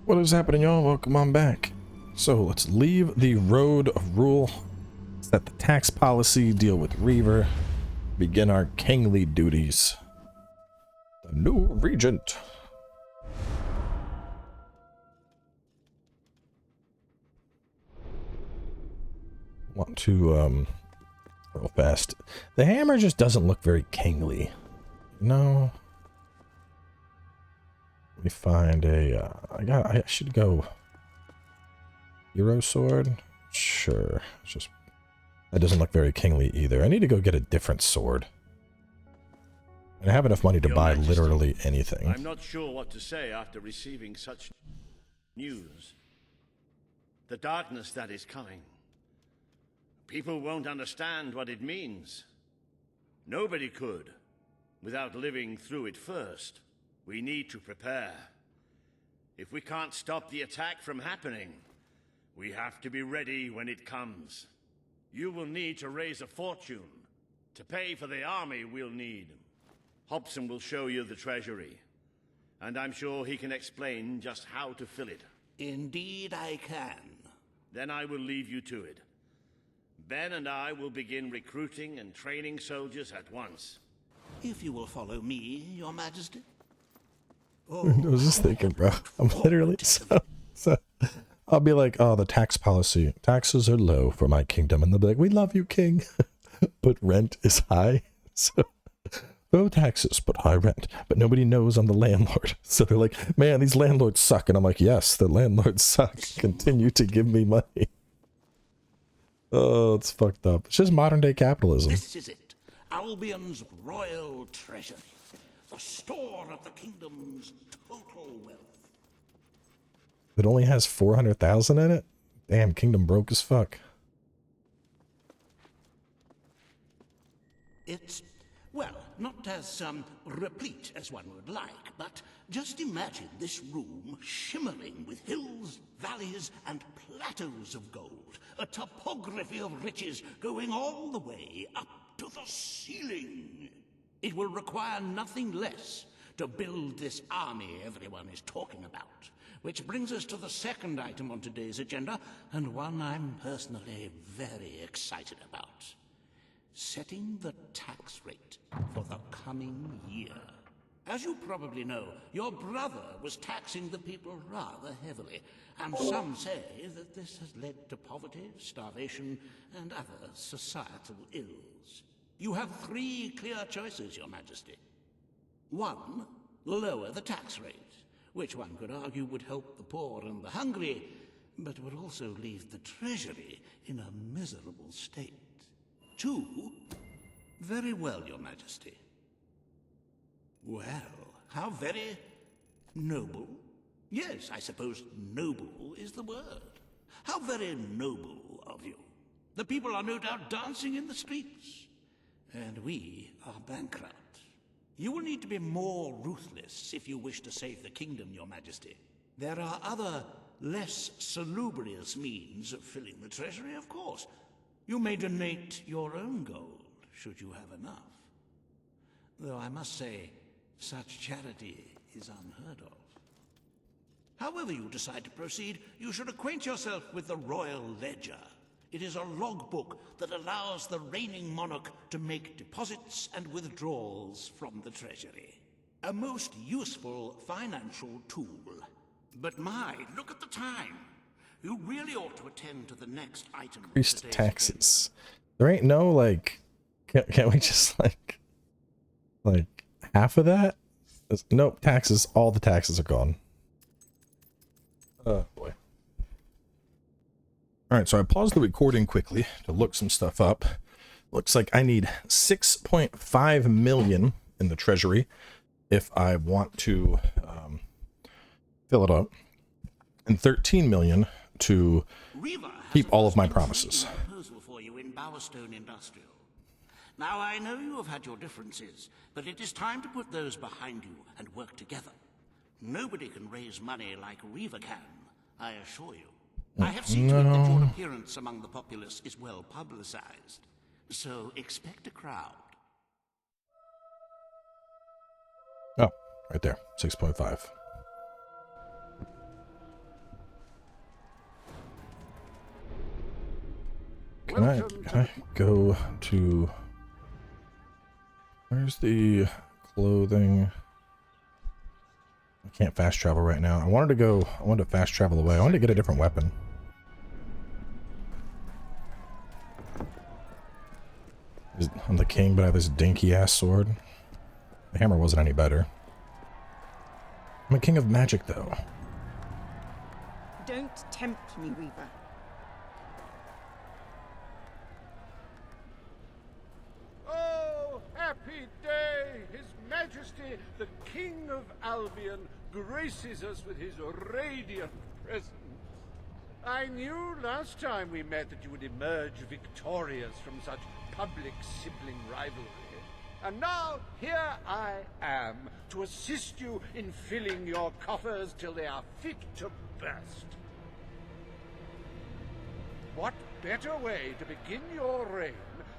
What is happening, y'all? Welcome on back. So let's leave the road of rule, set the tax policy, deal with Reaver, begin our kingly duties. The new regent. Want to real fast. The hammer just doesn't look very kingly. No. Let me find a I should go hero sword. Sure. It's just that doesn't look very kingly either. I need to go get a different sword. And I have enough money to buy literally anything. I'm not sure what to say after receiving such news. The darkness that is coming. People won't understand what it means. Nobody could, without living through it first. We need to prepare. If we can't stop the attack from happening, we have to be ready when it comes. You will need to raise a fortune to pay for the army we'll need. Hobson will show you the treasury, and I'm sure he can explain just how to fill it. Indeed I can. Then I will leave you to it. Ben and I will begin recruiting and training soldiers at once. If you will follow me, Your Majesty. I was just thinking, bro. I'm literally so I'll be like, oh, the tax policy. Taxes are low for my kingdom. And they'll be like, we love you, king. But rent is high. So low taxes, but high rent. But nobody knows I'm the landlord. So they're like, man, these landlords suck. And I'm like, yes, the landlords suck. Continue to give me money. Oh, it's fucked up. It's just modern day capitalism. This is it. Albion's royal treasury. The store of the kingdom's total wealth. It only has 400,000 in it? Damn, kingdom broke as fuck. It's, well, not as replete as one would like, but just imagine this room shimmering with hills, valleys, and plateaus of gold. A topography of riches going all the way up to the ceiling. It will require nothing less to build this army everyone is talking about. Which brings us to the second item on today's agenda, and one I'm personally very excited about. Setting the tax rate for the coming year. As you probably know, your brother was taxing the people rather heavily, and some say that this has led to poverty, starvation, and other societal ills. You have three clear choices, Your Majesty. One, lower the tax rate, which one could argue would help the poor and the hungry, but would also leave the treasury in a miserable state. Two, very well, Your Majesty. Well, how very noble. Yes, I suppose noble is the word. How very noble of you. The people are no doubt dancing in the streets. And we are bankrupt. You will need to be more ruthless if you wish to save the kingdom, Your Majesty. There are other, less salubrious means of filling the treasury, of course. You may donate your own gold, should you have enough. Though I must say, such charity is unheard of. However you decide to proceed, you should acquaint yourself with the Royal Ledger. It is a logbook that allows the reigning monarch to make deposits and withdrawals from the treasury. A most useful financial tool. But my, look at the time. You really ought to attend to the next item. Increased taxes. There ain't no, like, can't we just, like half of that? Nope, taxes, all the taxes are gone. Oh, boy. Alright, so I paused the recording quickly to look some stuff up. Looks like I need 6.5 million in the treasury if I want to fill it up, and 13 million to keep all of my promises. Proposal for you in Bowerstone Industrial. Now, I know you have had your differences, but it is time to put those behind you and work together. Nobody can raise money like Reaver can, I assure you. I have seen to it that your appearance among the populace is well publicized, so expect a crowd. Oh, right there, 6.5. Can I go to... Where's the clothing? I can't fast travel right now. I wanted to fast travel away. I wanted to get a different weapon. I'm the king, but I have this dinky ass sword. The hammer wasn't any better. I'm a king of magic, though. Don't tempt me, Weaver. Oh, happy day! His Majesty, the King of Albion, graces us with his radiant presence. I knew last time we met that you would emerge victorious from such public sibling rivalry. And now, here I am, to assist you in filling your coffers till they are fit to burst. What better way to begin your reign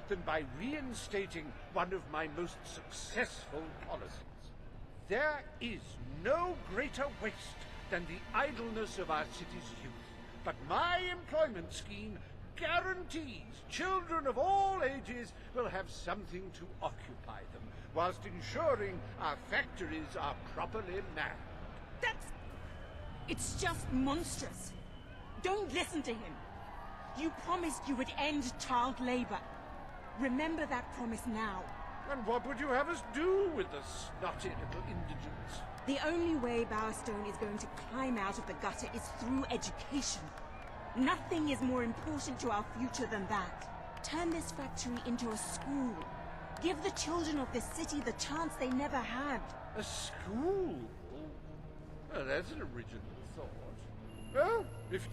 than by reinstating one of my most successful policies? There is no greater waste than the idleness of our city's youth, but my employment scheme guarantees children of all ages will have something to occupy them, whilst ensuring our factories are properly manned. It's just monstrous. Don't listen to him. You promised you would end child labor. Remember that promise now. And what would you have us do with the snotty little indigents? The only way Bowerstone is going to climb out of the gutter is through education. Nothing is more important to our future than that. Turn this factory into a school. Give the children of this city the chance they never had. A school? Well, that's an original thought. Well, if...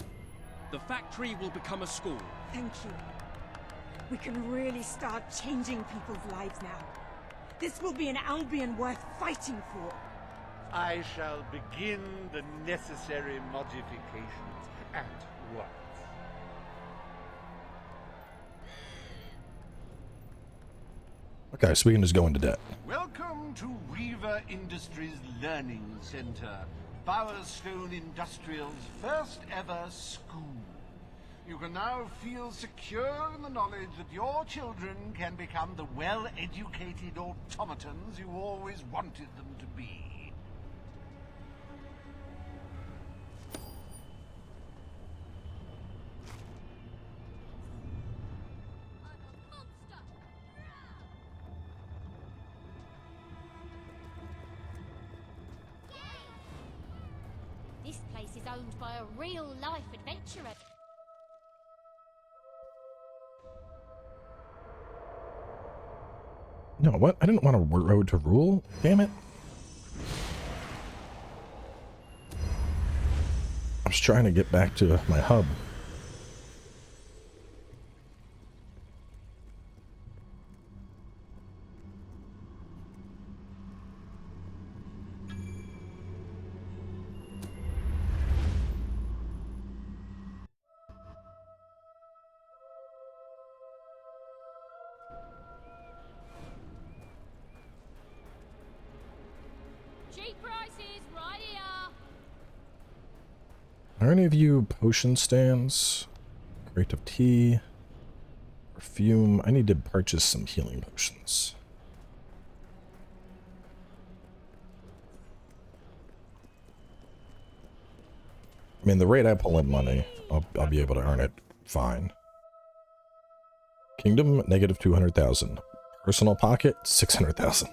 The factory will become a school. Thank you. We can really start changing people's lives now. This will be an Albion worth fighting for. I shall begin the necessary modifications at once. Okay, so we can just go into debt. Welcome to Weaver Industries Learning Center, Bowerstone Industrial's first ever school. You can now feel secure in the knowledge that your children can become the well-educated automatons you always wanted them to be. This place is owned by a real-life adventurer. No, what? I didn't want a road to rule. Damn it. I was trying to get back to my hub. Cheap prices right here. Are any of you potion stands? Crate of tea. Perfume. I need to purchase some healing potions. I mean, the rate I pull in money, I'll be able to earn it fine. Kingdom, negative 200,000. Personal pocket, 600,000.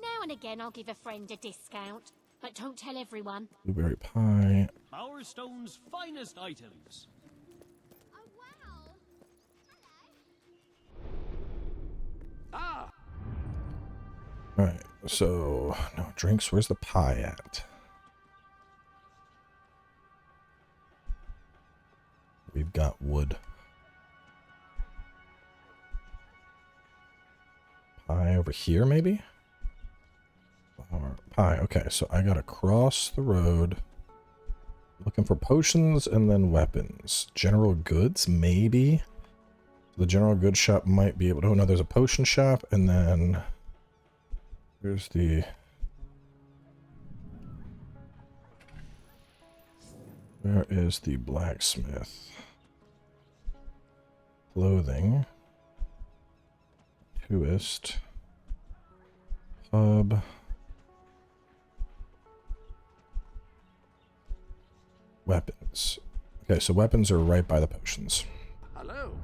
Now and again I'll give a friend a discount, but don't tell everyone. Blueberry pie. Bowerstone's finest items. Oh wow! Ah! Alright, so, no drinks. Where's the pie at? We've got wood. Pie over here, maybe? Or pie. Okay, so I gotta cross the road. Looking for potions and then weapons. General goods, maybe? The general goods shop might be able to... Oh, no, there's a potion shop, and then... Here's the Where is the blacksmith? Clothing. Tourist. Pub. Weapons. Okay, so weapons are right by the potions. Hello.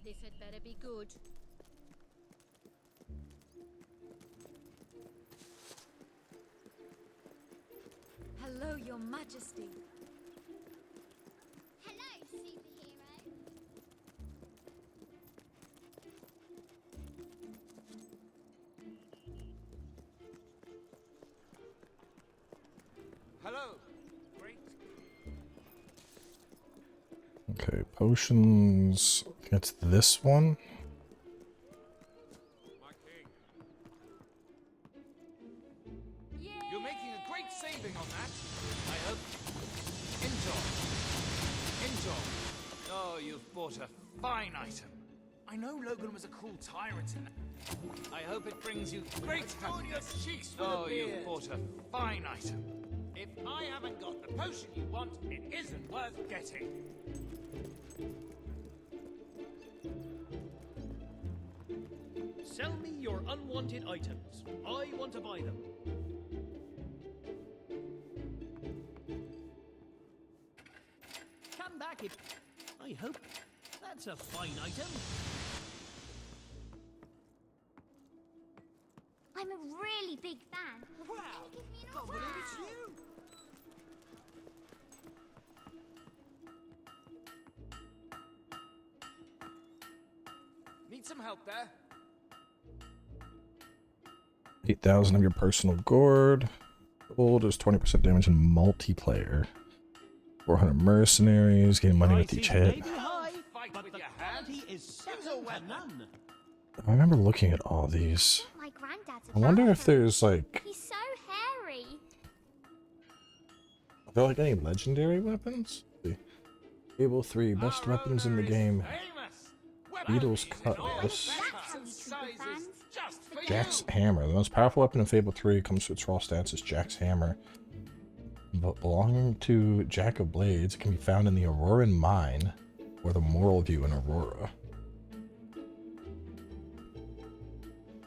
This had better be good. Hello, Your Majesty. Hello, superhero. Hello. Great. Okay, potions. I think it's this one. My king. You're making a great saving on that. I hope. Enjoy. Enjoy. Oh, you've bought a fine item. I know Logan was a cool tyrant in it. I hope it brings you great happiness. Oh, you've bought a fine item. If I haven't got the potion you want, it isn't worth getting. Sell me your unwanted items. I want to buy them. Come back if... I hope. That's a fine item. I'm a really big fan. Wow! Can you give me an Can't believe it's autograph? you! Need some help there? 8,000 of your personal gourd. Gold is 20% damage in multiplayer. 400 mercenaries, getting money with each hit. Maybe high, Fight but with the your hands. quality is second to none. I remember looking at all these. My granddad's a I wonder if barber. there's like, He's so hairy. are there like any legendary weapons? Fable III, best weapons in the game. Beetle's Cutlass. That's how you treat your fans. Jack's Hammer. The most powerful weapon in Fable 3 comes to its raw stats is Jack's Hammer. But belonging to Jack of Blades, it can be found in the Auroran Mine or the Moral View in Aurora.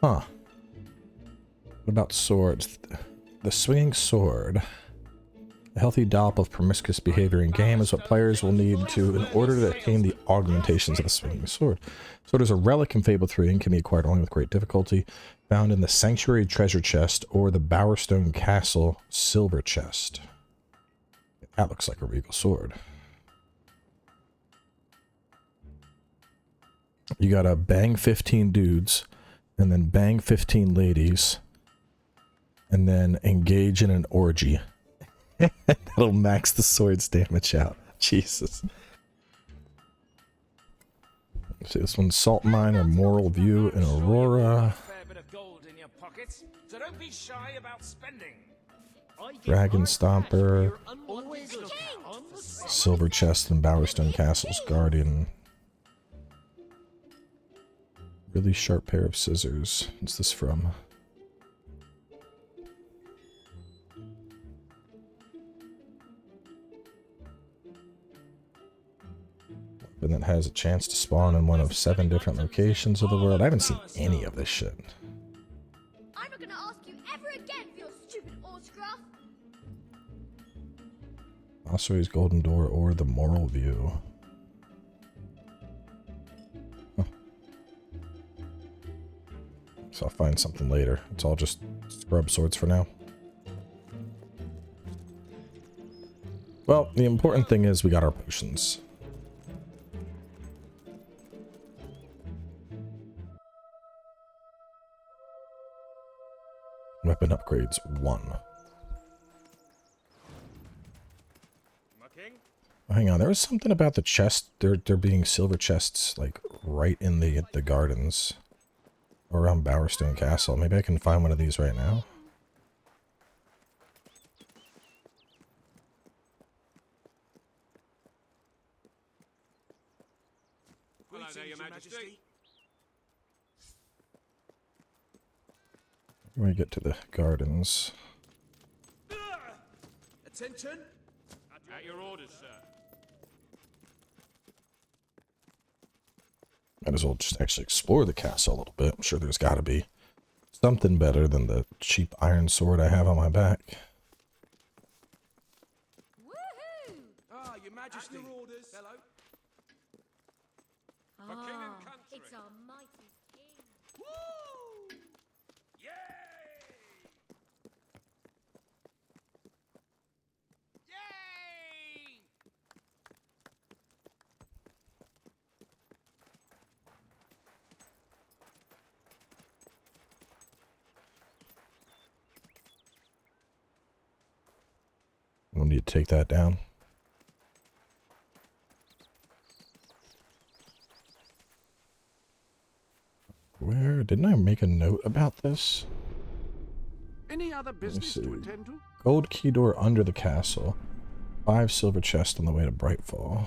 Huh. What about swords? The swinging sword. A healthy dollop of promiscuous behavior in game is what players will need to in order to attain the augmentations of the swinging sword. Sword is a relic in Fable 3 and can be acquired only with great difficulty. Found in the Sanctuary Treasure Chest or the Bowerstone Castle Silver Chest. That looks like a regal sword. You gotta bang 15 dudes, and then bang 15 ladies, and then engage in an orgy. That'll max the sword's damage out. Jesus. Let's see, this one's Salt Mine or Moral View in Aurora. Fair bit of gold in your pockets, so don't be shy about spending. Dragon Stomper. Always look on the side. Silver Chest and Bowerstone Castle's Guardian. Really sharp pair of scissors. What's this from? And that has a chance to spawn in one of 7 different locations of the world. I haven't seen any of this shit. I'm not gonna ask you ever again for your stupid autograph. Ossuary's Golden Door or the Moral View. Huh. So I'll find something later. It's all just scrub swords for now. Well, the important thing is we got our potions. Weapon upgrades 1. My king? Oh, hang on, there was something about the chest. There being silver chests like right in the gardens around Bowerstone Castle. Maybe I can find one of these right now. Hello there, Your Majesty. When we get to the gardens. Attention! At your orders, sir. Might as well just actually explore the castle a little bit. I'm sure there's got to be something better than the cheap iron sword I have on my back. Woohoo! Ah, Your Majesty. At your orders. Hello. For king and country. It's our mighty king. Woo! Yay! Yay! We'll need to take that down. Where didn't I make a note about this? Any other business to attend to? Gold key door under the castle. 5 silver chests on the way to Brightfall.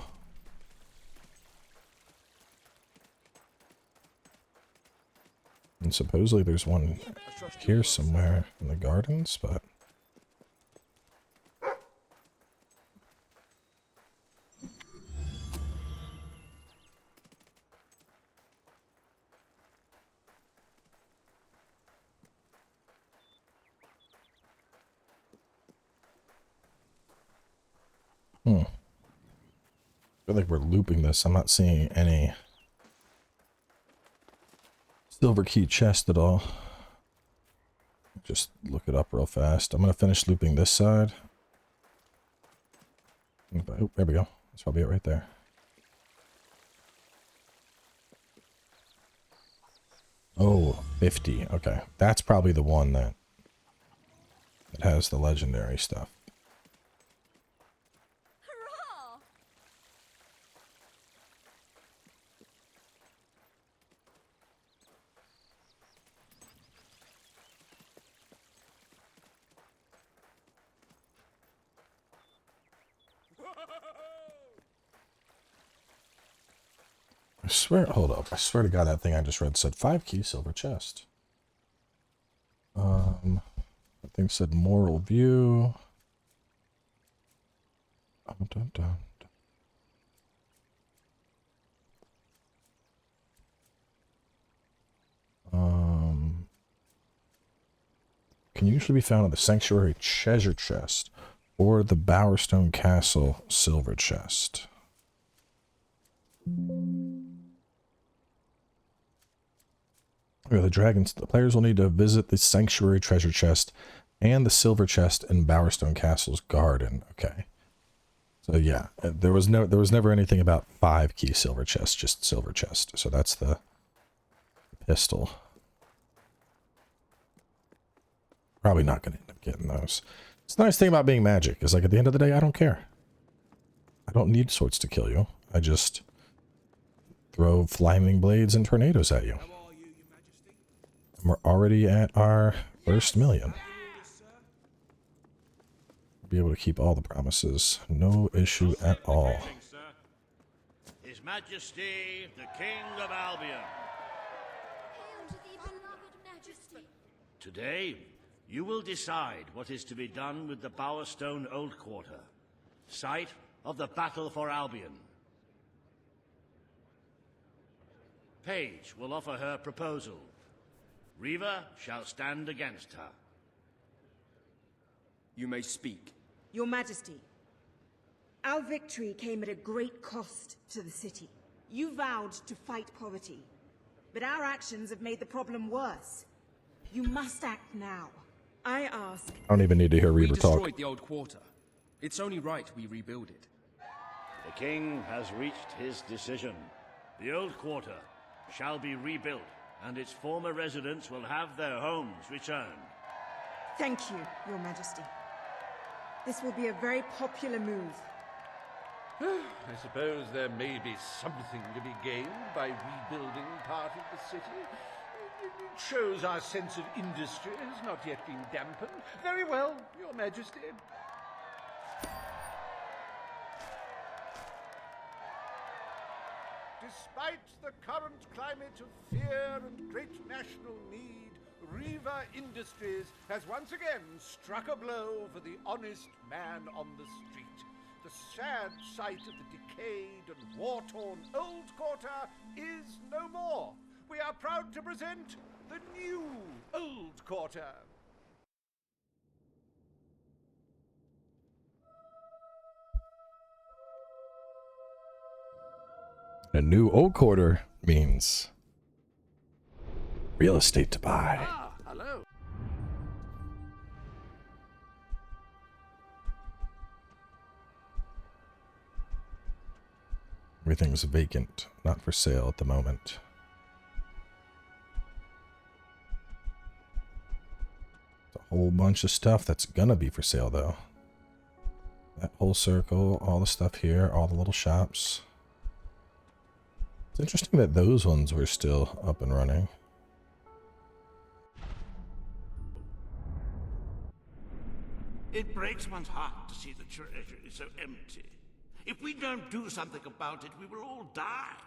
And supposedly there's one here somewhere in the gardens, but I feel like we're looping this. I'm not seeing any silver key chest at all. Just look it up real fast. I'm going to finish looping this side. Oh, there we go. That's probably it right there. Oh, 50. Okay. That's probably the one that has the legendary stuff. Hurrah! I swear, hold up. I swear to God, that thing I just read said 5 key silver chest. That thing said moral view. Dun, dun. Can usually be found in the Sanctuary treasure chest or the Bowerstone Castle silver chest. Okay, the players will need to visit the Sanctuary treasure chest and the silver chest in Bowerstone Castle's garden. Okay. So yeah, there was never anything about 5 key silver chest, just silver chest. So that's the pistol. Probably not going to end up getting those. It's the nice thing about being magic is, like, at the end of the day, I don't care. I don't need swords to kill you. I just throw flaming blades and tornadoes at you. How are you, Your Majesty? And we're already at our first million. Be able to keep all the promises. No issue at all. His Majesty, the King of Albion. Hail to thee, beloved Majesty. Today, you will decide what is to be done with the Bowerstone Old Quarter, site of the battle for Albion. Paige will offer her proposal. Reaver shall stand against her. You may speak. Your Majesty, our victory came at a great cost to the city. You vowed to fight poverty, but our actions have made the problem worse. You must act now. I ask... I don't even need to hear Reaver talk. We destroyed the old quarter. It's only right we rebuild it. The king has reached his decision. The Old Quarter shall be rebuilt, and its former residents will have their homes returned. Thank you, Your Majesty. This will be a very popular move. I suppose there may be something to be gained by rebuilding part of the city. It shows our sense of industry has not yet been dampened. Very well, Your Majesty. Despite the current climate of fear and great national need, Riva Industries has once again struck a blow for the honest man on the street. The sad sight of the decayed and war-torn old quarter is no more. We are proud to present the new old quarter. A new old quarter means real estate to buy. Ah, hello. Everything's vacant, not for sale at the moment. There's a whole bunch of stuff that's gonna be for sale though. That whole circle, all the stuff here, all the little shops. It's interesting that those ones were still up and running. It breaks one's heart to see the treasury so empty. If we don't do something about it, we will all die.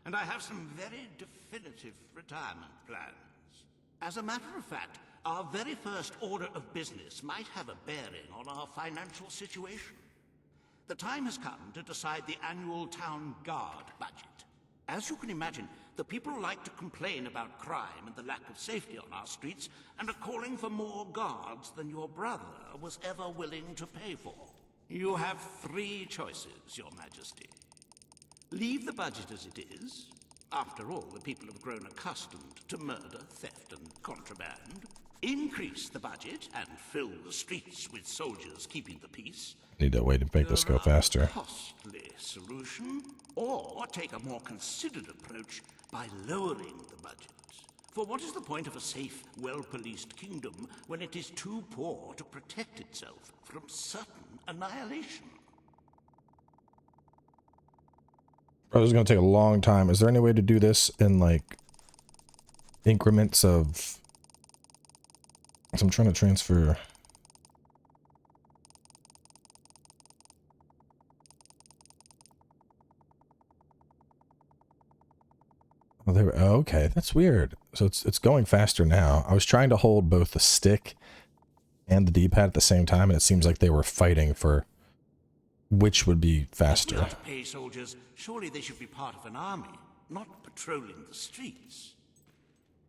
And I have some very definitive retirement plans. As a matter of fact, our very first order of business might have a bearing on our financial situation. The time has come to decide the annual town guard budget. As you can imagine, the people like to complain about crime and the lack of safety on our streets, and are calling for more guards than your brother was ever willing to pay for. You have 3 choices, Your Majesty. Leave the budget as it is. After all, the people have grown accustomed to murder, theft, and contraband. Increase the budget and fill the streets with soldiers keeping the peace. Need a way to make this go faster. Costly solution, or take a more considered approach by lowering the budget. For what is the point of a safe, well-policed kingdom when it is too poor to protect itself from certain annihilation? Bro, this is gonna take a long time. Is there any way to do this in like increments of? So I'm trying to transfer. Oh, okay, that's weird. So it's going faster now. I was trying to hold both the stick and the D-pad at the same time, and it seems like they were fighting for which would be faster. If we are to pay soldiers, surely they should be part of an army, not patrolling the streets.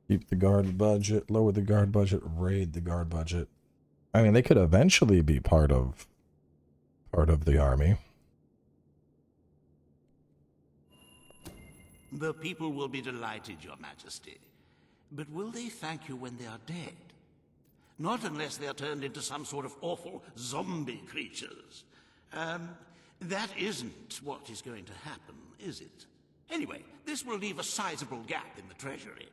Keep the guard budget, lower the guard budget, raid the guard budget. I mean, they could eventually be part of the army. The people will be delighted, Your Majesty. But will they thank you when they are dead? Not unless they are turned into some sort of awful zombie creatures. That isn't what is going to happen, is it? Anyway, this will leave a sizable gap in the treasury.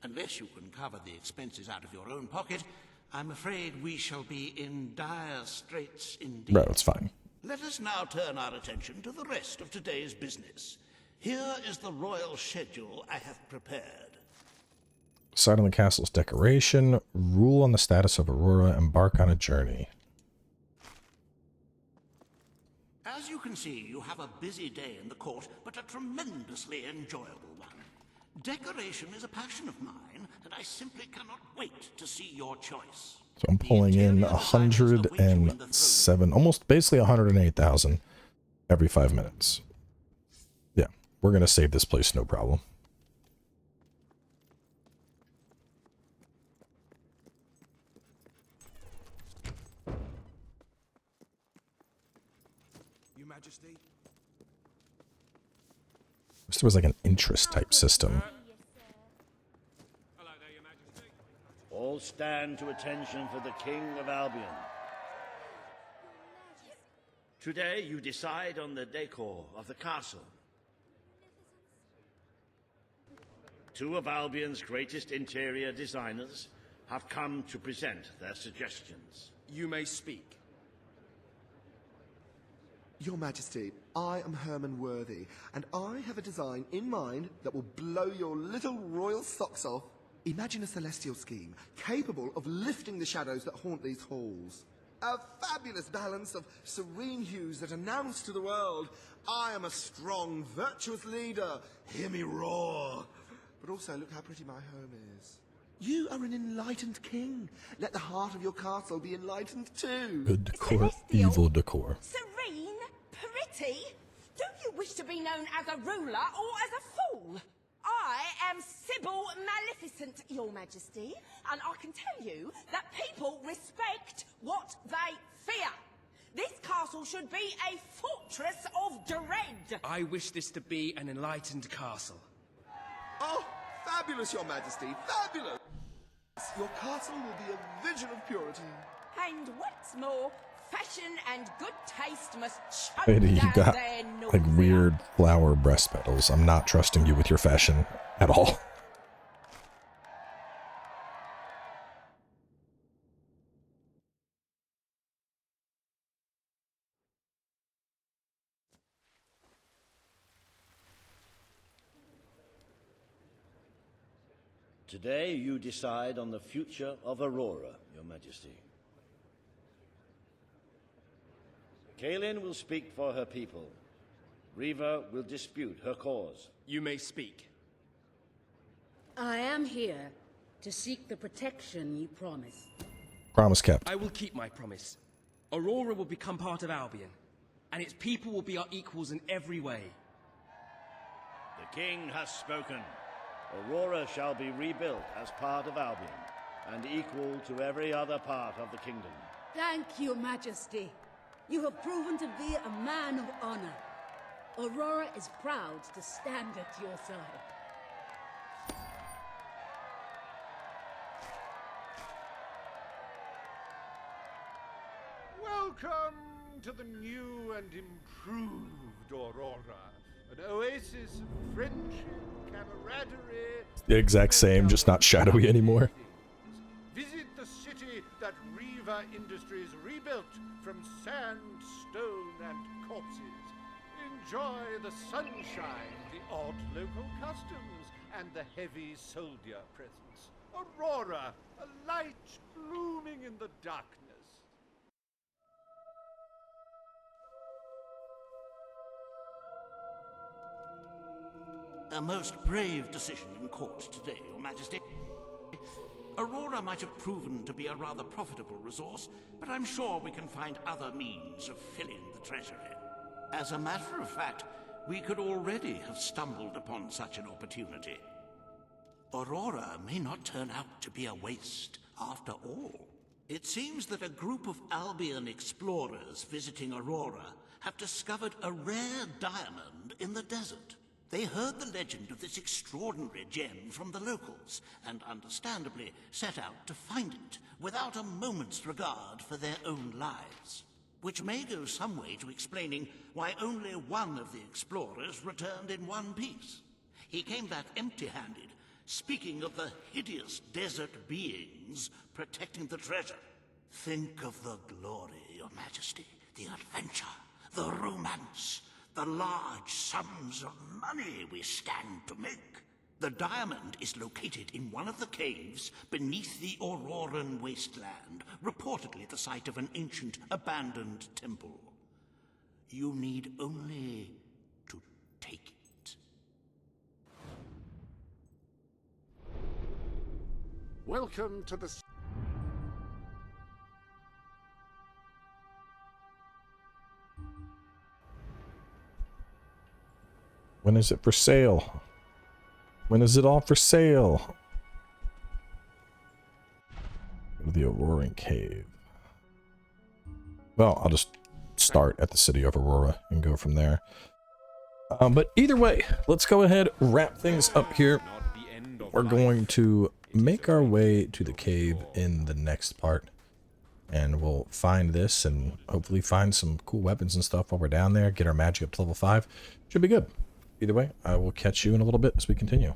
Unless you can cover the expenses out of your own pocket, I'm afraid we shall be in dire straits indeed. Right, that's fine. Let us now turn our attention to the rest of today's business. Here is the royal schedule I have prepared. Decide on the castle's decoration, rule on the status of Aurora, embark on a journey. As you can see, you have a busy day in the court, but a tremendously enjoyable one. Decoration is a passion of mine, and I simply cannot wait to see your choice. So I'm pulling in 107, almost basically 108,000 every 5 minutes. Yeah, we're going to save this place, no problem. Your Majesty. Wish there was like an interest type system. Hello there, Your Majesty. All stand to attention for the King of Albion. Today you decide on the decor of the castle. 2 of Albion's greatest interior designers have come to present their suggestions. You may speak. Your Majesty, I am Herman Worthy, and I have a design in mind that will blow your little royal socks off. Imagine a celestial scheme capable of lifting the shadows that haunt these halls. A fabulous balance of serene hues that announce to the world, I am a strong, virtuous leader. Hear me roar. But also, look how pretty my home is. You are an enlightened king. Let the heart of your castle be enlightened too. Good decor, evil decor. Serene? Pretty? Do you wish to be known as a ruler or as a fool? I am Sybil Maleficent, Your Majesty, and I can tell you that people respect what they fear. This castle should be a fortress of dread. I wish this to be an enlightened castle. Oh, fabulous, Your Majesty, fabulous! Your castle will be a vision of purity. And what's more, fashion and good taste must choke Lady, you down got their like nausea. weird flower breast petals. I'm not trusting you with your fashion at all. Today you decide on the future of Aurora, Your Majesty. Kaelin will speak for her people. Riva will dispute her cause. You may speak. I am here to seek the protection you promised. Promise kept. I will keep my promise. Aurora will become part of Albion, and its people will be our equals in every way. The king has spoken. Aurora shall be rebuilt as part of Albion, and equal to every other part of the kingdom. Thank you, Majesty. You have proven to be a man of honor. Aurora is proud to stand at your side. Welcome to the new and improved Aurora. An oasis of friendship, camaraderie... The exact same, just not shadowy anymore. Visit the city that Riva Industries rebuilt from sand, stone, and corpses. Enjoy the sunshine, the odd local customs, and the heavy soldier presence. Aurora, a light blooming in the darkness. A most brave decision in court today, Your Majesty. Aurora might have proven to be a rather profitable resource, but I'm sure we can find other means of filling the treasury. As a matter of fact, we could already have stumbled upon such an opportunity. Aurora may not turn out to be a waste after all. It seems that a group of Albion explorers visiting Aurora have discovered a rare diamond in the desert. They heard the legend of this extraordinary gem from the locals, and understandably set out to find it, without a moment's regard for their own lives. Which may go some way to explaining why only one of the explorers returned in one piece. He came back empty-handed, speaking of the hideous desert beings protecting the treasure. Think of the glory, Your Majesty, the adventure, the romance, the large sums of money we stand to make. The diamond is located in one of the caves beneath the Auroran wasteland, reportedly the site of an ancient, abandoned temple. You need only to take it. Welcome to the... When is it for sale? When is it all for sale? Go to the Auroran Cave. Well, I'll just start at the city of Aurora and go from there. But either way, let's go ahead, wrap things up here. We're going to make our way to the cave in the next part. And we'll find this and hopefully find some cool weapons and stuff while we're down there. Get our magic up to level 5. Should be good. Either way, I will catch you in a little bit as we continue.